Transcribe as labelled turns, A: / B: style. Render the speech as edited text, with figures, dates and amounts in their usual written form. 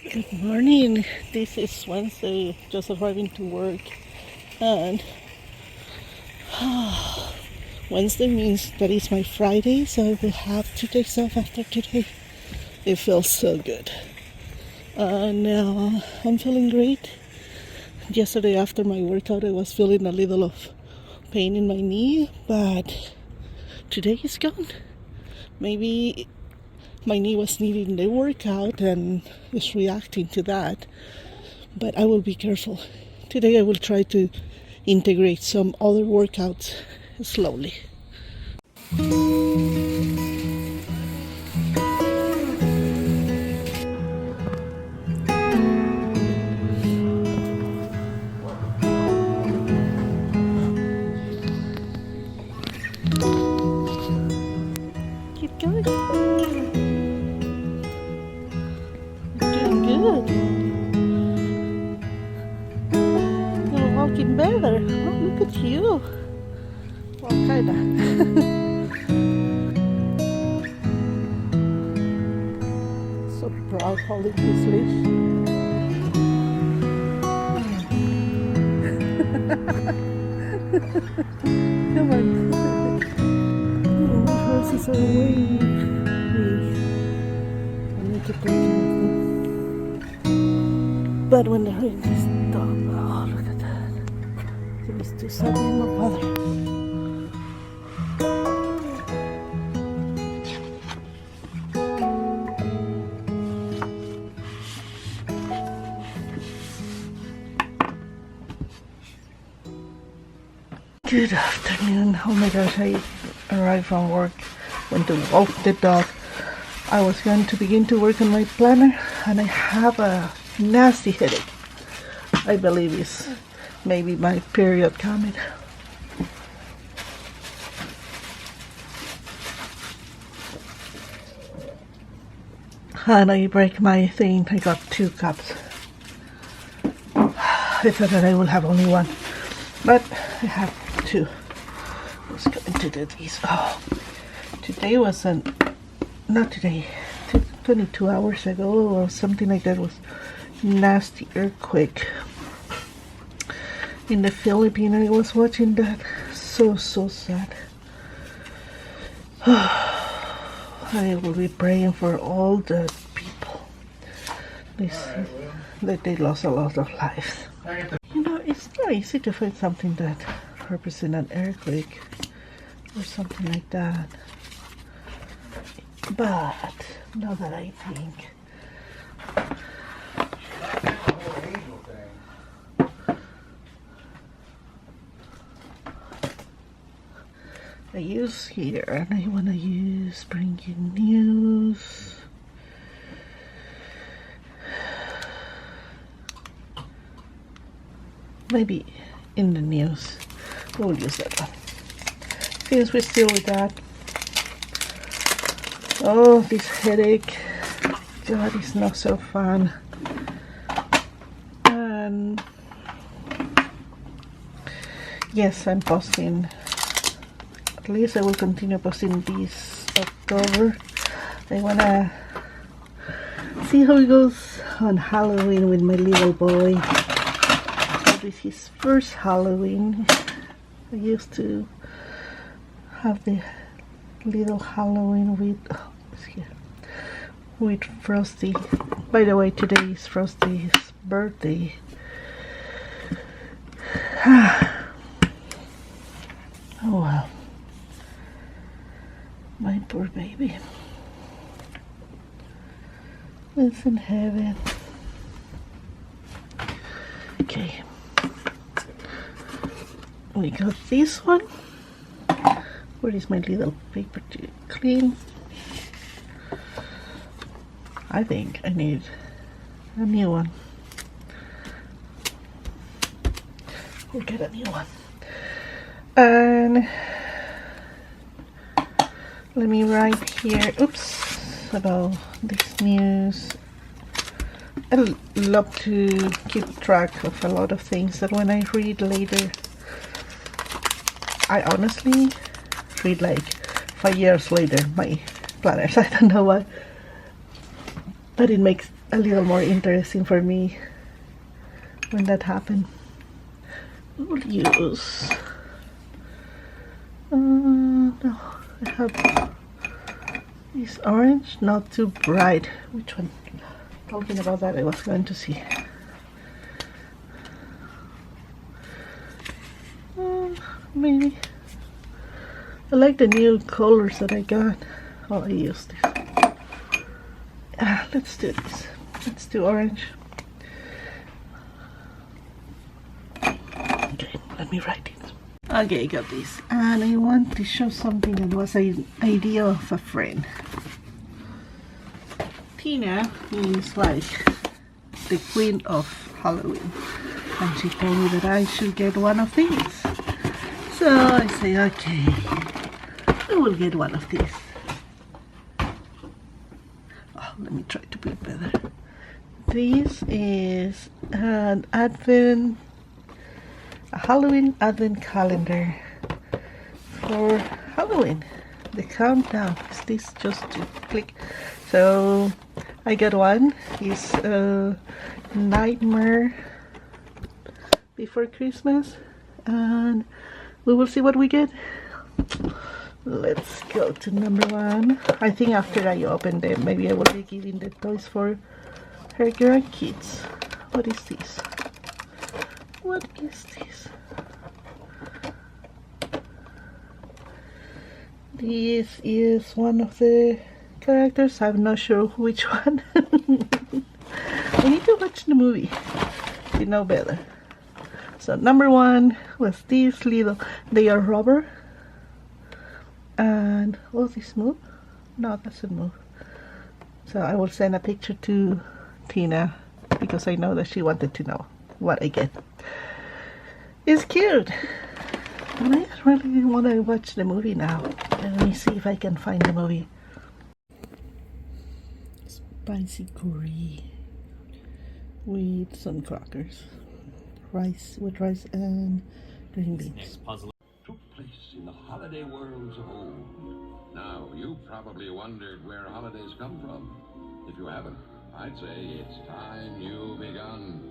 A: Good morning. This is Wednesday, just arriving to work, and Wednesday means that it's my Friday, so I will have 2 days off after today. It feels so good. Now I'm feeling great. Yesterday after my workout, I was feeling a little of pain in my knee, but today is gone. Maybe my knee was needing the workout and is reacting to that, but I will be careful. Today I will try to integrate some other workouts slowly. Keep going. You're doing good. You're walking better. Oh, look at you. Well, kinda. So proud holding his leash. Come on. Oh, my horses are away. I need to take care of them. But when the rain stops, oh, look at that. It was too sudden, my father. Good afternoon. Oh my gosh, I arrived from work, went to walk the dog. I was going to begin to work on my planner and I have a nasty headache. I believe it's maybe my period coming. And I break my thing. I got 2 cups. I thought that I will have only one, but I have 2. I was going to do these. Oh, today wasn't, not today, 22 hours ago or something like that was nasty earthquake in the Philippines. I was watching that. So sad. I will be praying for all the people. They see that they lost a lot of lives. You know, it's not easy to find something that represents an earthquake or something like that. But now that I think, I use here and I want to use breaking news. Maybe in the news we'll use that one. Since we're still with that. Oh, this headache. God, it's not so fun. And yes, I'm posting. At least I will continue posting this October. I wanna see how it goes on Halloween with my little boy. This is his first Halloween. I used to have the little Halloween with, oh, it's here, with Frosty. By the way, today is Frosty's birthday. Oh well, my poor baby. It's in heaven. Okay, we got this one. Where is my little paper to clean? I think I need a new one. We'll get a new one. And let me write here, oops, about this news. I love to keep track of a lot of things that when I read later, I honestly read like 5 years later my planners. I don't know why, but it makes a little more interesting for me when that happened. We'll use no, I have this orange, not too bright. Which one? Talking about that, I was going to see. Maybe I like the new colors that I got. Oh, I used this. Let's do this. Let's do orange. Okay, let me write it. Okay, I got this. And I want to show something that was an idea of a friend. Tina is like the queen of Halloween. And she told me that I should get one of these. So I say, okay, I will get one of these. Oh, let me try to put it better. This is a Halloween advent calendar for Halloween. The countdown is this, just to click. So I got one. It's Nightmare Before Christmas, and we will see what we get. Let's go to number one. I think after I open them, maybe I will be giving the toys for her grandkids. What is this? What is this? This is one of the characters. I'm not sure which one. I need to watch the movie to know better. So number one was this little, they are rubber. And, oh, this move? No, it doesn't move. So I will send a picture to Tina because I know that she wanted to know what I get. It's cute. And I really want to watch the movie now. Let me see if I can find the movie. Spicy curry with some crackers. Rice and green beans.
B: Took place in the holiday worlds of old. Now, you probably wondered where holidays come from. If you haven't, I'd say it's time you begun.